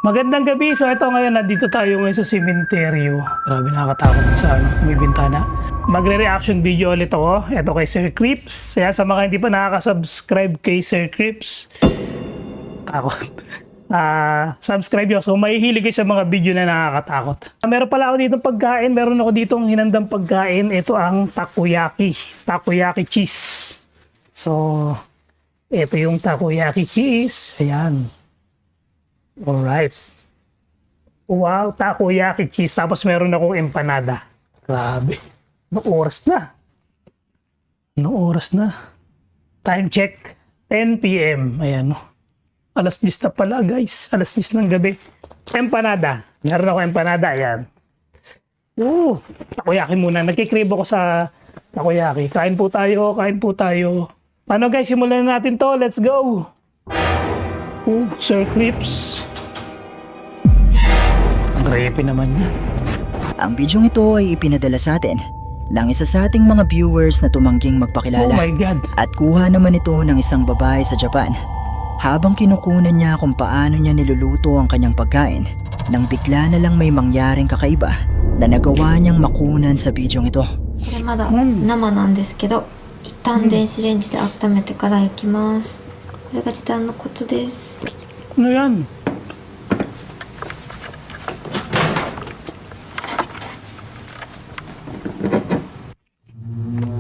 Magandang gabi. So ito ngayon, nandito tayo ngayon sa sementeryo. Grabe, nakakatakot sa may bintana. Magre-reaction video ulit ako. Ito kay Sir Crips. Kaya sa mga hindi pa nakaka-subscribe kay Sir Crips, takot. Subscribe nyo. So mahihilig kayo sa mga video na nakakatakot. Meron pala ako ditong pagkain. Meron ako ditong hinandang pagkain. Ito ang takoyaki. Takoyaki cheese. So, ito yung takoyaki cheese. Ayan. Alright. Wow, takoyaki cheese. Tapos meron akong empanada. Grabe. Anong oras na? Anong oras na? Time check. 10 p.m. Ayan. Alas 10 na pala, guys. Alas 10 ng gabi. Empanada. Meron ako empanada. Ayan. Takoyaki muna. Nagkikrave ako sa takoyaki. Kain po tayo. Kain po tayo. Paano, guys? Simulan na natin to. Let's go. Sir Crips. Ang repe naman niya. Ang bidyong ito ay ipinadala sa atin ng isa sa ating mga viewers na tumangging magpakilala. Oh my God. At kuha naman ito ng isang babae sa Japan. Habang kinukunan niya kung paano niya niluluto ang kanyang pagkain, nang bigla na lang may mangyaring kakaiba na nagawa niyang makunan sa bidyong ito. これまだ生なんですけど、一旦電子レンジで温めてから焼きます。これが時短のコツです。 Ano yan?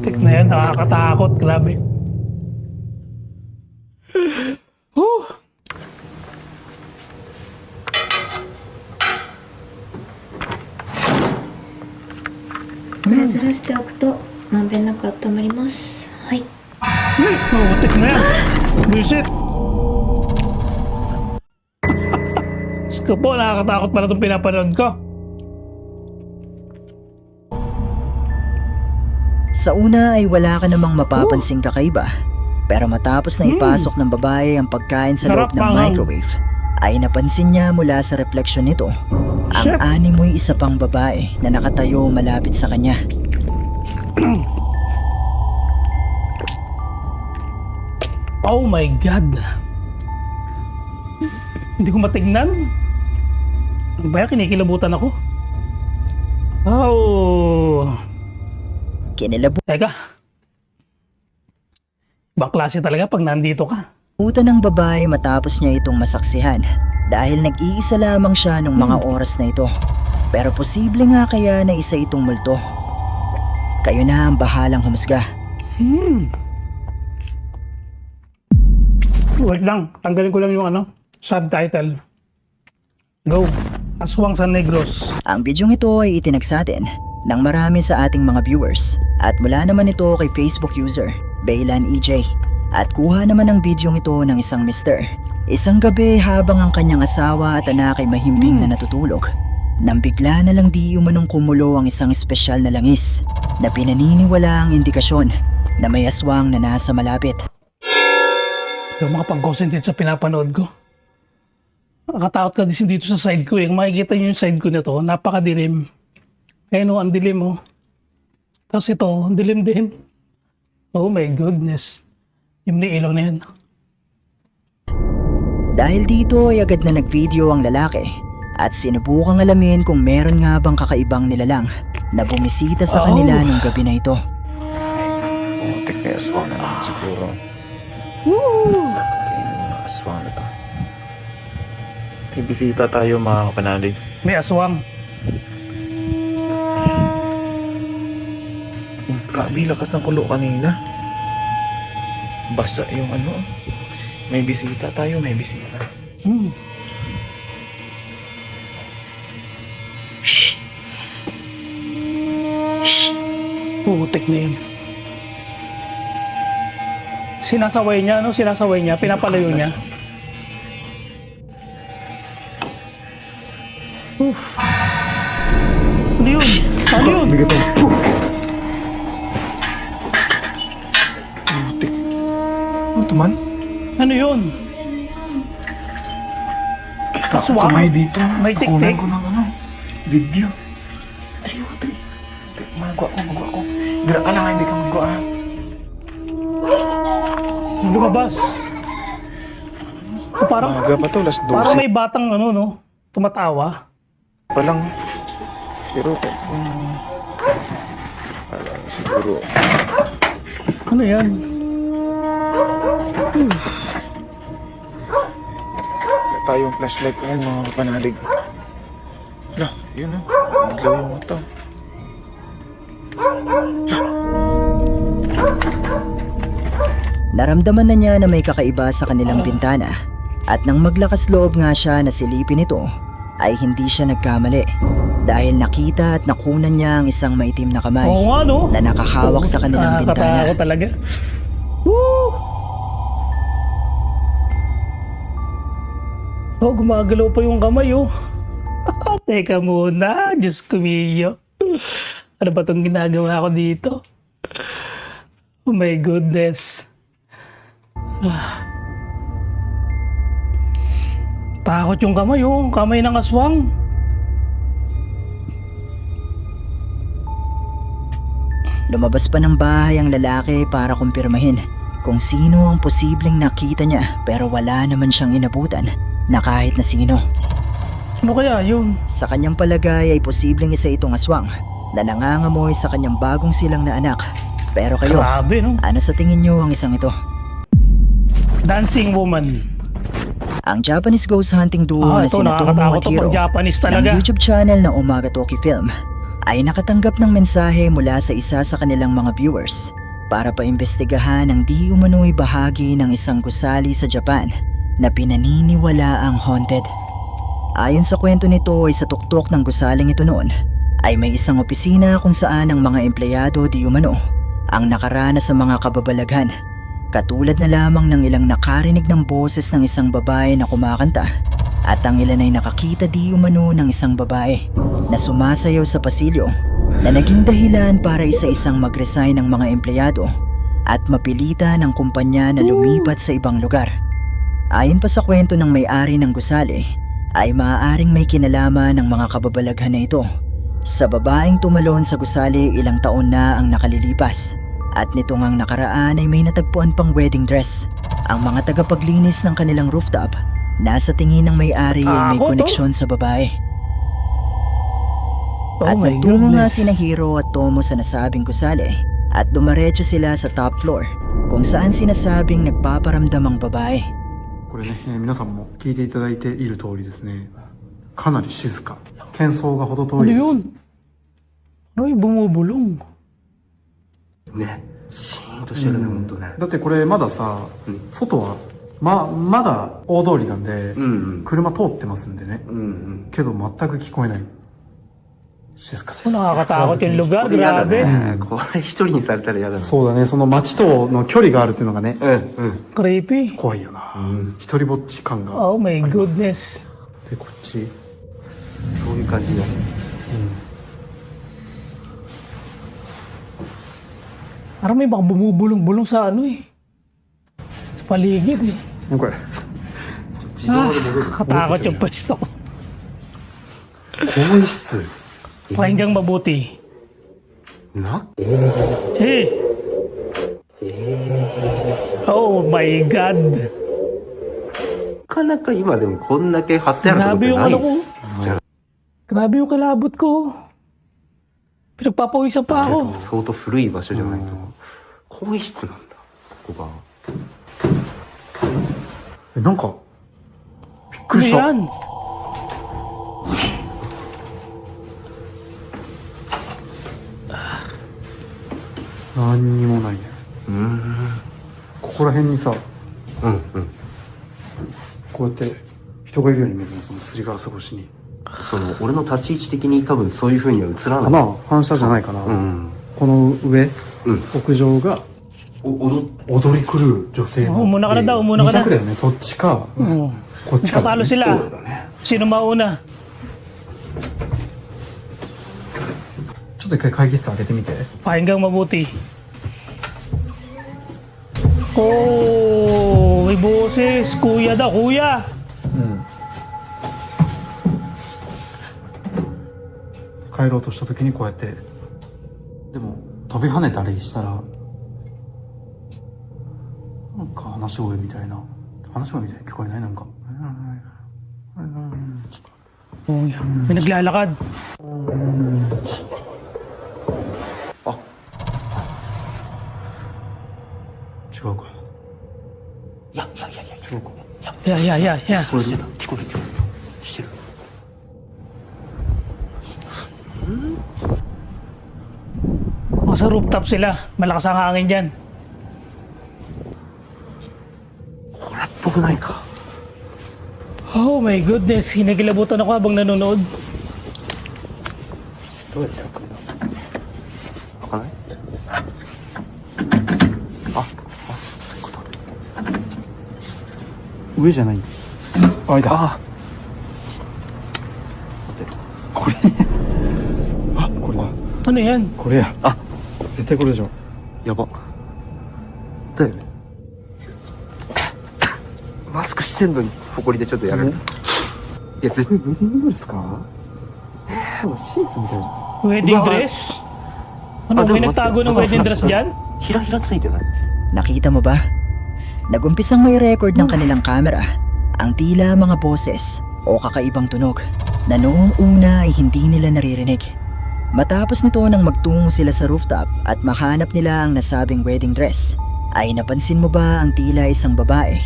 Tek na yan, nakakatakot. Grabe.これずらしておくとまんべんなく温まります。はい。 Tek na yan. Buisit. Sko po, nakakatakot pala itong pinapanood ko. Sa una ay wala ka namang mapapansing kakaiba. Pero matapos na ipasok ng babae ang pagkain sa loob Sarap ng pangang. microwave, ay napansin niya mula sa refleksyon nito ang Chef. animoy isa pang babae na nakatayo malapit sa kanya. Oh my God. Hindi ko matignan. Ano ba yan? Kinikilabutan ako. Oh. Kinilabutan Teka. Ibang klase talaga pag nandito ka. ng babae matapos niya itong masaksihan dahil nag-iisa lamang siya nung mga oras na ito. Pero posible nga kaya na isa itong multo. Kayo na ang bahalang humusga. Wait lang. Tanggalin ko lang yung subtitle. Go. Aswang San Negros. Ang bidyong ito ay itinag sa atin ng marami sa ating mga viewers at mula naman ito kay Facebook user Baylan EJ at kuha naman ang bidyong ito ng isang mister. Isang gabi habang ang kanyang asawa at anak ay mahimbing na natutulog, nang bigla na lang di umanong kumulo ang isang espesyal na langis na pinaniniwala ang indikasyon na may aswang na nasa malapit. Yung makapag-concentrate sa pinapanood ko. Nakatakot ka din dito sa side ko eh. Kung makikita nyo yung side ko nito, napakadilim. Ayun o, ang dilim o. Tapos ito, ang dilim din. Oh my goodness. Yung ilaw na yan. Dahil dito ay agad na nag-video ang lalaki at sinubukang alamin kung meron nga bang kakaibang nilalang na bumisita sa kanila nung gabi na ito. Putik na aswang na naman siguro. Woo! Aswang na to. May bisita tayo mga kapanalig. May aswang. Grabe, lakas ng kulo kanina. Basa yung May bisita tayo, may bisita. Putik na yan. Sinasaway niya, Sinasaway niya, pinapalayo niya. Ano yun? Ano yun? Bigat ang... Putik. Ano to man? Ano yun? Aswang? Kamay dito. May Nakunan tik-tik? ko ng video. Ay, putik. Magwa ko. Gira ka lang, hindi ka magwa. Lumabas. Parang, Maga pa to, last 12. parang may batang tumatawa. Palang, pero siguro, Ano yan? wala tayong flashlight ngayon mga kapanalig. Wala, yun na. Naglaw yung mata. Naramdaman na niya na may kakaiba sa kanilang bintana at nang maglakas loob nga siya na silipin ito ay hindi siya nagkamali dahil nakita at nakunan niya ang isang maitim na kamay Oo nga, no? na nakahawak sa kanilang bintana. Nakakatakot talaga. Woo! Oh, gumagalaw pa yung kamay, oh. Teka muna, Diyos ko Mio. Ano ba itong ginagawa ko dito? Oh my goodness. Takot yung kamay, oh. Kamay ng aswang. Lumabas pa ng bahay ang lalaki para kumpirmahin kung sino ang posibleng nakita niya pero wala naman siyang inabutan na kahit na sino. Ano kaya yun? Sa kanyang palagay ay posibleng isa itong aswang na nangangamoy sa kanyang bagong silang na anak. Pero kayo, Grabe, no? ano sa tingin niyo ang isang ito? Dancing woman. Ang Japanese ghost hunting duo na Ito sina Tomo nakakatakot at to Hiro pag Japanese ng talaga. YouTube channel na Umaga Toki Film ay nakatanggap ng mensahe mula sa isa sa kanilang mga viewers para paimbestigahan ang di umano'y bahagi ng isang gusali sa Japan na pinaniniwala ang haunted. Ayon sa kwento nito ay sa tuktok ng gusaling ito noon ay may isang opisina kung saan ang mga empleyado di umano ang nakaranas sa mga kababalaghan. Katulad na lamang ng ilang nakarinig ng boses ng isang babae na kumakanta at ang ilan ay nakakita di umano ng isang babae na sumasayaw sa pasilyo na naging dahilan para isa-isang mag-resign ng mga empleyado at mapilitan ng kumpanya na lumipat sa ibang lugar. Ayon pa sa kwento ng may-ari ng gusali ay maaaring may kinalaman ng mga kababalaghan na ito sa babaeng tumalon sa gusali ilang taon na ang nakalilipas at nito ngang nakaraan ay may natagpuan pang wedding dress. Ang mga tagapaglinis ng kanilang rooftop nasa tingin ng may-ari ay may Takot, koneksyon sa babae. Oh At my nagtungo nga goodness. sina Hiro at Tomo sa nasabing gusali at dumaretso sila sa top floor kung saan sinasabing nagpaparamdam ang babae. これね、皆さんも聞いていただいている通りですね、かなり静か、喧騒が程遠 Ano いです。 yun? Ano yung bumubulong? ね、シーンとしてるね、ほんとね。だってこれまださ、外はまだ大通りなんで、うん車通ってますんでね、うん。うんけど全く聞こえない。静かです。 Nakakatakot yung lugar, これ嫌だ grabe. ね。これ一人にされたら嫌だな。そうだね、その街との距離があるっていうのがね、うん。 Creepy. 怖いよな。一人ぼっち感が。 Oh my goodness. で、こっち。そういう感じだね。 Parang may mga bumubulong-bulong sa ano eh. Sa paligid eh. ね、これ。 自動で戻る。 Katakot yung pwesto ko. 更衣室。 Pakinggang mabuti. な Eh! Oh my God! なかなか今でもこんだけ貼ってあるとこっ Grabe て yung ない ano ko. じゃあ Grabe yung kalabot ko. Pinagpapawisan pa ako. 相当古い場所じゃないと。更衣室なんだ、ここが。え、なんか、びっく Ano りした。 yan? 何にもないね。ここら辺にさ、うんうん。こうやって人がいるように見えるの、このすりガラス越しに。その、俺の立ち位置的に多分そういう風には映らない。かな、反射じゃないかな。うん。この上、うん屋上が踊り狂う女性の。 Umuna ka na daw, umuna 二 ka na. 択だよね、そっちか、 Oo. こっちかだよ Nakapalo ね。 sila. そうだね。 Sino mauna? ちょっと一回会議室開けてみて。 Pakinggang mabuti. Oh, may boses. Kuya daw, kuya. 帰ろうとした時にこうやって。でも、飛び跳ねたりしたら、なんか話し声みたいな。話し声みたいに聞こえないなんか。Oh, may naglalakad.違うか。いや、違うか。Yeah. それしてた。聞こえる。してる。Sa rooftop sila. Malakas ang hangin dyan. これっぽくないか。 Oh my goodness. Hinagilabutan ako habang nanonood. どうやって開くんだ。開かない。そういうこと。上じゃない。あ、いた。あこれ。あ、これだ。 Ano yan? これや。あ、絶対これでしょ。やば。だよね。マスクしてんのに、埃でちょっとやられる。いや、絶対。ウェディングドレスか？シーツみたいじゃん。 Wedding dress? Ano, Ah, may diba? nagtago ng wedding dress dyan? ひらひらついてない。 Nakita mo ba? Nagumpisang may record ng kanilang camera ang tila mga boses o kakaibang tunog na noong una ay hindi nila naririnig. Matapos nito nang magtungo sila sa rooftop at mahanap nila ang nasabing wedding dress, ay napansin mo ba ang tila isang babae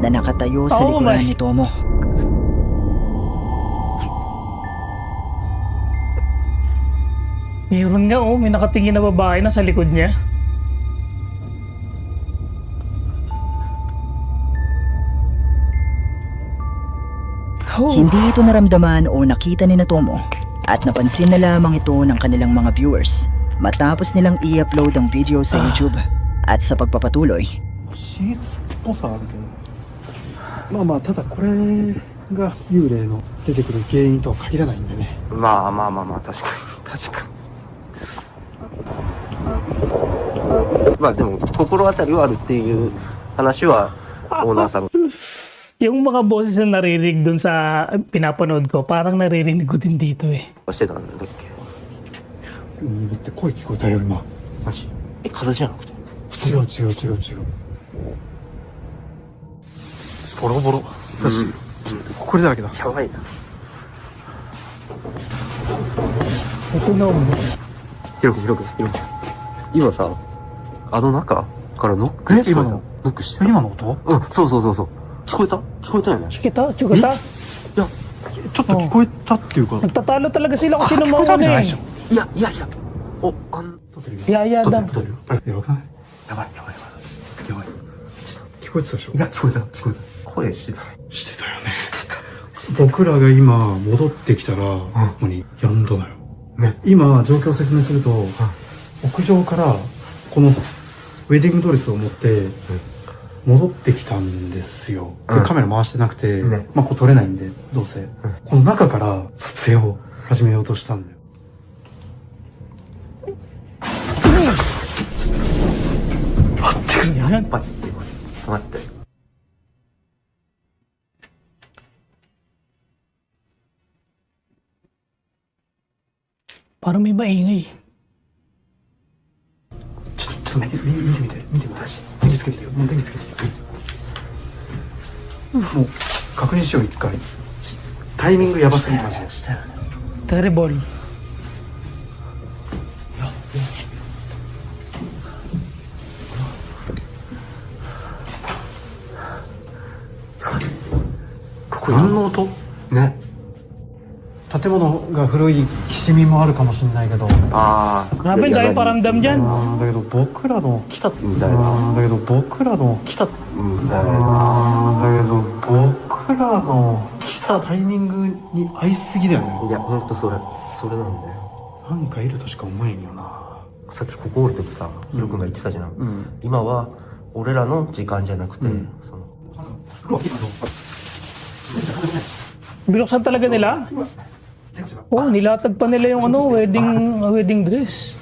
na nakatayo sa Oh likuran my. ni Tomo? Meron nga oh, may nakatingin na babae na sa likod niya. Oh, Hindi ito naramdaman o nakita ni Tomo at napansin na lamang ito ng kanilang mga viewers matapos nilang i-upload ang video sa YouTube. At sa pagpapatuloy, シーツっぽさあるけど。まあまあ、ただこれが幽霊の出てくる原因とは限らないんでね。まあ、確かに。確かに。まあでも、心当たりはあるっていう話は、オーナーさんが。 yung mga boses na naririnig dun sa pinapanood ko, parang naririnig ko din dito eh. してたんだっけ。うん、だって声聞こえたよ、今。マジ。風じゃなくて。違う。ボロボロ。だし、これだらけだ。やばいな。 Ito no. ひろく。今さ、あの中からノック聞こえた。今のノックしてた。今の音？うん、そう。聞こえたよね。 Chukita? いや、ちょっと聞こえたっていうか。 Nagtatalo talaga sila kung sino 聞こえたわけじゃmauna eh. ないでしょ。いや。お、Yaya 撮って dam. る撮ってる。あれ、やばくない？やばい。聞こえてたでしょ？いや、聞こえた。声してたね。してたよね。僕らが今戻ってきたら、ここにやんだのよ。ね。今、状況を説明すると、屋上からこのウェディングドレスを持って戻ってきたんですよ。でカメラ回してなくて、ねまあこう撮れないんで、どうせ。この中から撮影を始めようとしたんだよ。Yan. やっぱり、ちょっと待って。 Parang may maingay. ちょっと見てみて。電気つけてるよ。もう電気つけてるよ。もう確認しよう一回。タイミングやばすぎマジで。 Terrible. ここ何の音ね。建物が古いきしみもあるかもしれないけど、ああ。 Grabe, dahil paramdam dyan. だけど僕らの来たみたいな。だけど僕らの来たみたいな。だけど僕らの来たタイミングに合いすぎだよね。いや、ほんとそれなんだよ。なんかいるとしか思えんよな。さっきここおるときさ、ヒロ君が言ってたじゃん。今は、俺らの時間じゃなくて、その、 Binuksan talaga nila? Oh, nilatag pa nila yung ano, wedding dress.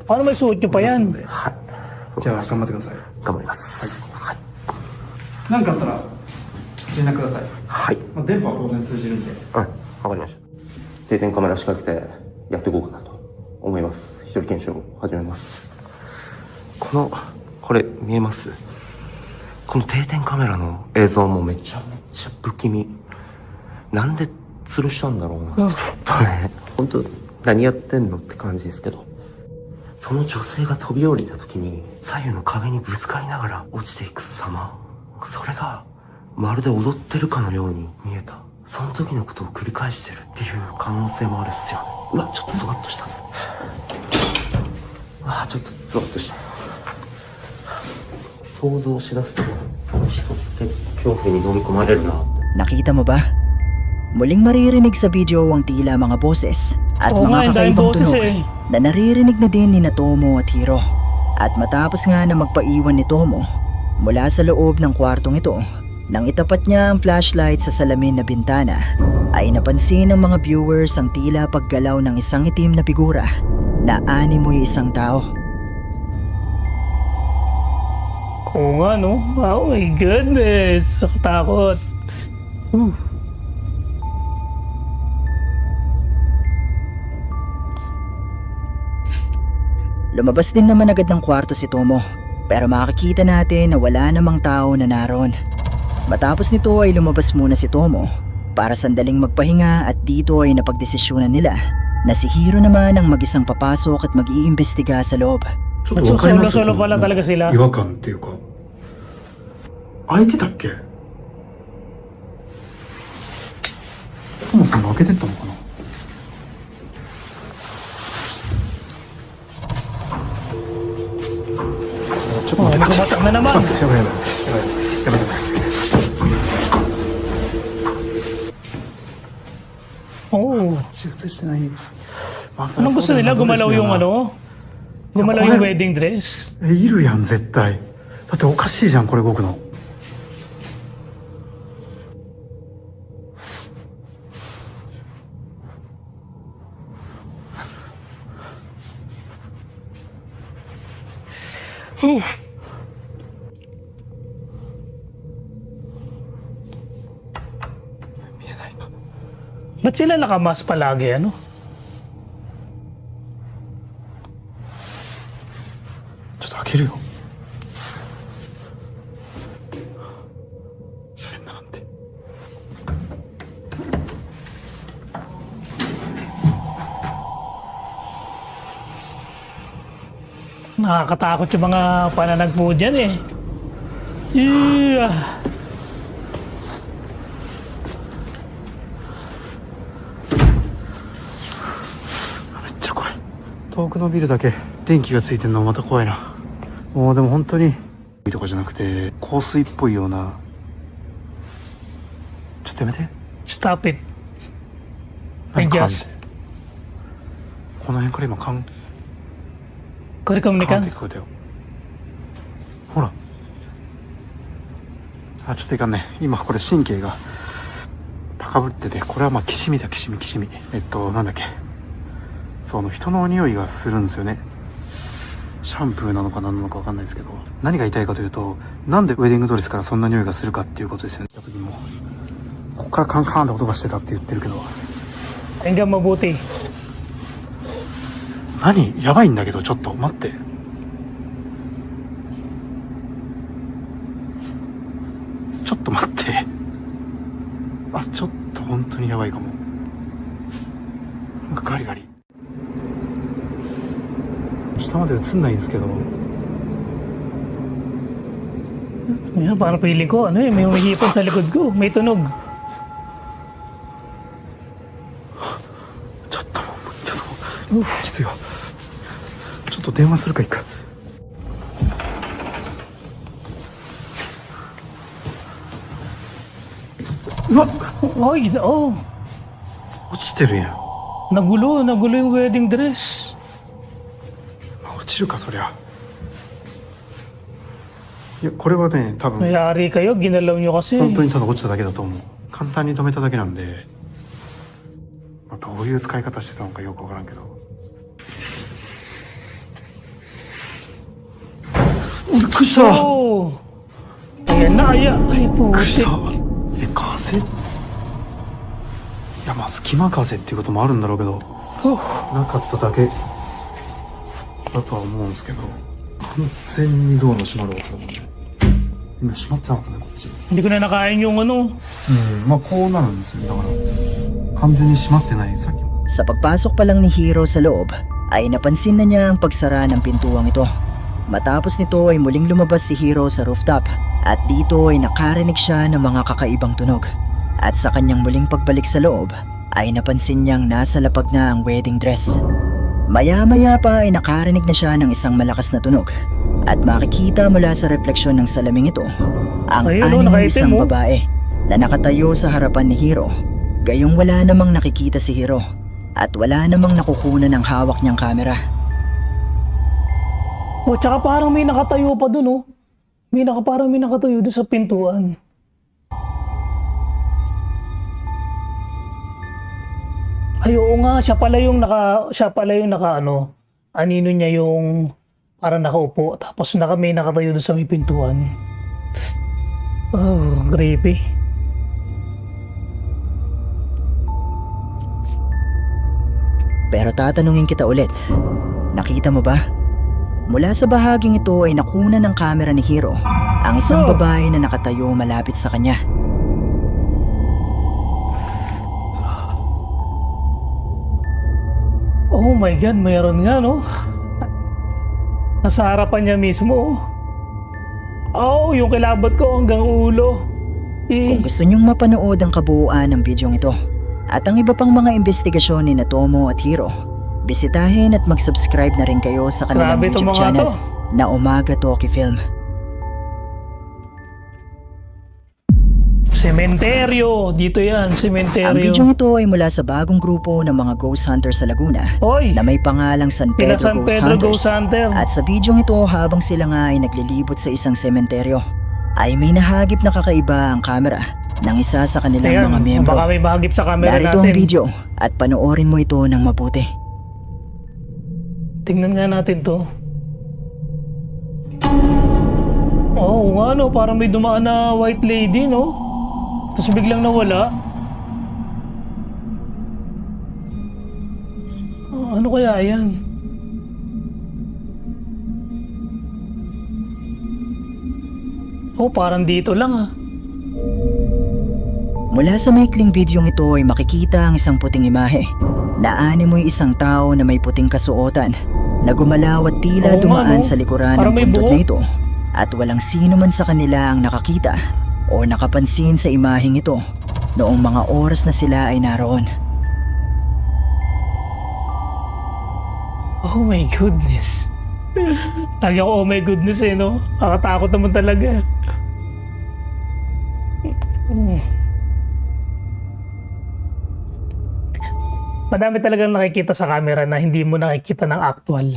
Paano may suot nyo pa yan? じゃあ頑張ってください。頑張ります。はい。何かあったら連絡ください。はい。まあ電波は当然通じるんで。わかりました。定点カメラ仕掛けてやっていこうかなと思います。一人検証を始めます。これ見えます？この定点カメラの映像もめちゃめちゃ不気味。なんで吊るしたんだろうな。うんちょっとね、本当何やってんのって感じですけど。その女性が飛び降りた時に、左右の壁にぶつかりながら落ちていく様。それが、まるで踊ってるかのように見えた。その時のことを繰り返してるっていう可能性もあるっすよね。うわ、ちょっとゾワッとした。うわ、ちょっとゾワッとした。想像しだすと、人って恐怖に飲み込まれるな。 Nakita mo ba? Muling maririnig sa video ang tila mga boses at Oo nga, mga ang daming kakaibang boses tunog eh. na naririnig na din ni Tomo at Hiro. At matapos nga na magpaiwan ni Tomo mula sa loob ng kwartong ito, nang itapat niya ang flashlight sa salamin na bintana, ay napansin ng mga viewers ang tila paggalaw ng isang itim na figura na animoy isang tao. Oo nga, no? Oh my goodness. Nakatakot. Lumabas din naman agad ng kwarto si Tomo, pero makikita natin na wala namang tao na naroon. Matapos nito ay lumabas muna si Tomo para sandaling magpahinga at dito ay napagdesisyonan nila na si Hiro naman ang mag-isang papasok at mag-iimbestiga sa loob. ちょっとわかります Solo-solo pala talaga sila. 違和感っていうか開いてたっけ？トモさんが開けてったのかな？ちょっと Oh, 待って、 nagbumatak na naman. やばいやばいやばいやばいやばいやばい。 Oh. 映してない。まあそ Anong りゃ gusto そうだ nila? よな Gumalaw どうですよ yung な ano? Gumalaw Ako yung nga- wedding dress? いるやん絶対。だっておかしいじゃんこれ動くの。 Ba't sila nakamas palagi, ano?ちょっと開けるよ。それなんて。 Nakakatakot yung mga pananagpo dyan eh. Yeah. めっちゃ怖い。遠くのビルだけ電気がついてるのまた怖いな。もうでも本当にとかじゃなくて香水っぽいような。ちょっとやめて。 Stop it. I 何か just. この辺から今カン Kuri カンって komunikan. 聞こえたよ。ほら。あ、ちょっといかんね。今これ神経が高ぶってて、これはまあきしみだ、きしみ。なんだっけ。その人の匂いがするんですよね。シャンプーなのか何なのかわかんないですけど、何が言いたいかというと、なんでウェディングドレスからそんな匂いがするかっていうことですよね。時にもこっからカンカンって音がしてたって言ってるけど、 Hanggang mabuti. 何やばいんだけど、ちょっと待って。ちょっと待って。あ、ちょっと本当にやばいかも。なんかガリガリ。下まで映んないんですけど。 Yan, parang feeling ko, ano eh, may umihipon sa likod ko. May tunog. ちょっときついわ。ちょっと電話するか一回。うわ、 Ay, oh. 落ちてるやん。 Nagulo yung wedding dress. 落ちるかそりゃ。いや、これはね、多分 Mayari kayo, ginalaw nyo kasi. 本当にただ落ちただけだと思う。簡単に止めただけなんで、まあ、どういう使い方してたのかよくわからんけど。びっくりした。びっ Oh. Ayan na, ay くりし putik. た。え、風？いや、まあ隙間風っていうこともあるんだろうけど、なかっただけだとは思うんですけど、完全にドアの閉まる音だもんね。今閉まってなかったね、こっち。 Hindi ko na nakain yung ano. まあこうなるんですよ。だから完全に閉まってない。さっきも Sa pagpasok pa lang ni Hiro sa loob, ay napansin na niya ang pagsara ng pintuang ito. Matapos nito ay muling lumabas si Hiro sa rooftop at dito ay nakarinig siya ng mga kakaibang tunog. At sa kanyang muling pagbalik sa loob, ay napansin niyang nasa lapag na ang wedding dress. Maya-maya pa ay nakarinig na siya ng isang malakas na tunog. At makikita mula sa refleksyon ng salaming ito, ang Ayun, anino nakaitim, isang oh. babae na nakatayo sa harapan ni Hiro. Gayong wala namang nakikita si Hiro at wala namang nakukunan ng hawak niyang kamera. Oh, tsaka parang may nakatayo pa dun, oh. Parang may nakatayo dun sa pintuan. Ay, oo nga, siya pala yung naka ano, anino niya yung parang nakaupo, tapos may nakatayo dun sa may pintuan. Oh, creepy. Pero tatanungin kita ulit, nakita mo ba? Mula sa bahaging ito ay nakuna ng kamera ni Hiro ang isang Oh. babae na nakatayo malapit sa kanya. Oh my God, mayroon nga, no? Nasa harapan niya mismo. Oh, yung kilabot ko hanggang ulo. Kung gusto niyong mapanood ang kabuuan ng bidyong ito at ang iba pang mga investigasyon ni Tomo at Hiro, bisitahin at mag-subscribe na rin kayo sa kanilang Grabe itong YouTube mga channel to. na Umaga Toki Film. Sementeryo. Dito yan, sementeryo. Ang bidyong ito ay mula sa bagong grupo ng mga ghost hunters sa Laguna Oy, na may pangalang San Pila Pedro, San Ghost, Pedro Hunters. Ghost Hunter. At sa bidyong ito, habang sila nga ay naglilibot sa isang sementeryo, ay may nahagip na kakaiba ang kamera ng isa sa kanilang Ayan, mga miyembro. baka may mahagip sa camera Narito natin. ang video at panoorin mo ito ng mabuti. Tingnan nga natin to. Oo nga, no, parang may dumaan na white lady, no? Tapos biglang nawala. Ano kaya yan? Oh, parang dito lang, ah. Mula sa maikling bidyong ito ay makikita ang isang puting imahe na animoy isang tao na may puting kasuotan na gumalaw at tila Oo nga, dumaan no? sa likuran Parang ng may bundok buhok. na ito at walang sino man sa kanila ang nakakita o nakapansin sa imaheng ito noong mga oras na sila ay naroon. Oh my goodness. Lagi ako, oh my goodness eh, no? Nakakatakot naman talaga. Madami talagang nakikita sa camera na hindi mo nakikita ng actual.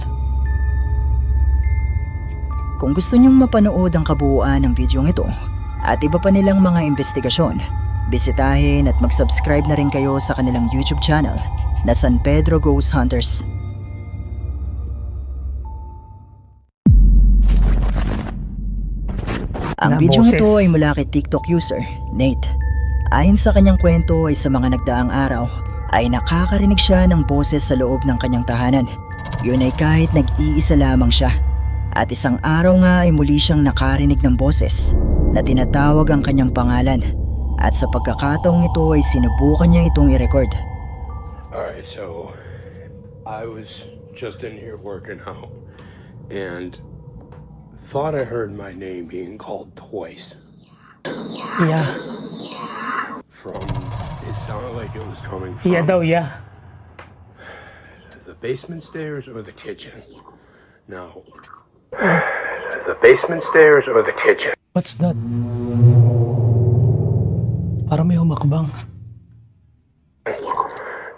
Kung gusto nyong mapanood ang kabuuan ng bidyong ito at iba pa nilang mga investigasyon, bisitahin at mag-subscribe na rin kayo sa kanilang YouTube channel na San Pedro Ghost Hunters. Ang Na bidyong boses. ito ay mula kay TikTok user Nate. Ayon sa kanyang kwento ay sa mga nagdaang araw ay nakakarinig siya ng boses sa loob ng kanyang tahanan. Yun ay kahit nag-iisa lamang siya. At isang araw nga ay muli siyang nakarinig ng boses na tinatawag ang kanyang pangalan. At sa pagkakataong ito ay sinubukan niya itong i-record. Alright, so I was just in here working out and thought I heard my name being called twice. Yeah. It sounded like it was coming from Yeah daw, yeah. the basement stairs or the kitchen. Now, the basement stairs or the kitchen. What's that? Parang may humakbang.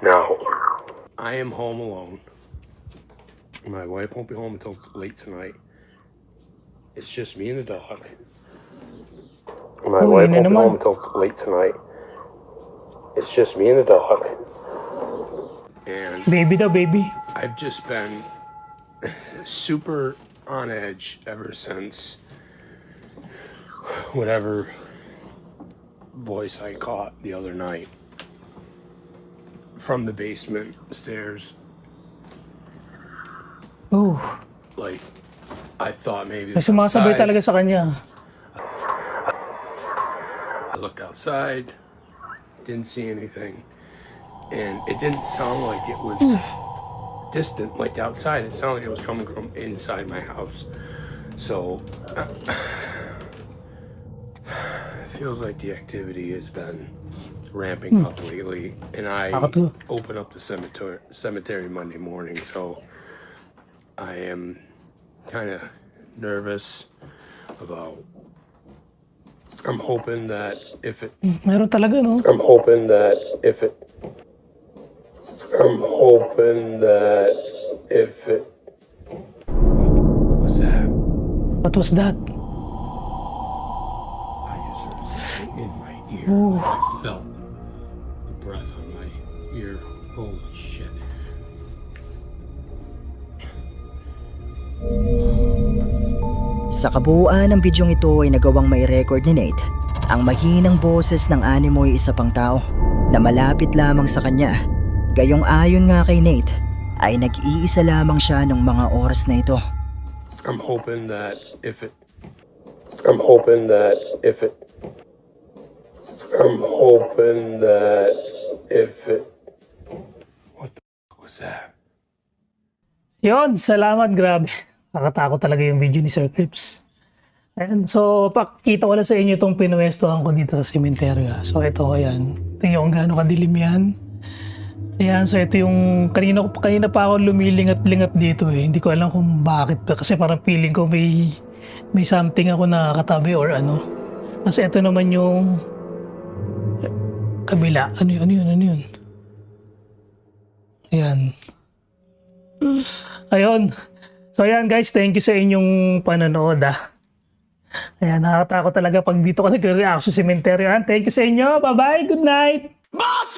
Now, I am home alone. My wife won't be home until late tonight. It's just me and the dog. My Oh, wife yun na won't be naman. home until late tonight. It's just me and the dog. And Baby daw, baby. I've just been super on edge ever since whatever voice I caught the other night from the basement stairs. Oh, Like, I thought maybe may it was sumasabay outside. talaga sa kanya. outside, didn't see anything. And it didn't sound like it was distant, like outside. It sounded like it was coming from inside my house. So, it feels like the activity has been ramping up lately. And I Ako too. open up the cemetery Monday morning, so I am kind of nervous about. I'm hoping that if it. Meron talaga, no? I'm hoping that if it. I'm hoping that if it. What was that? What was that? I just heard something in my ear. Ooh. I felt the breath on my ear. Holy shit. Sa kabuuan ng bidyong ito ay nagawang may record ni Nate ang mahinang boses ng animoy isa pang tao na malapit lamang sa kanya. Gayong ayon nga kay Nate ay nag-iisa lamang siya ng mga oras na ito. I'm hoping that if it. I'm hoping that if it. I'm hoping that if it. What the fuck was that? Yon, salamat, grabe. Nakatakot talaga yung video ni Sir Crips. Ayan, so pakita ko lang sa inyo itong pinuwestohan ko dito sa sementeryo. So ito, ayan. Tingnan kung gaano kadilim yan. Ayan, so ito yung kanina pa ako lumilingat-lingat dito eh. Hindi ko alam kung bakit. Kasi parang feeling ko may something ako nakakatabi or ano. Kasi ito naman yung kabila. Ano yun? Ayan. Ayun. So ayan guys, thank you sa inyong panonood ah. Ayan, nakakatakot talaga pag dito ko nagre-react sa sementeryo. Thank you sa inyo. Bye-bye. Good night. Boss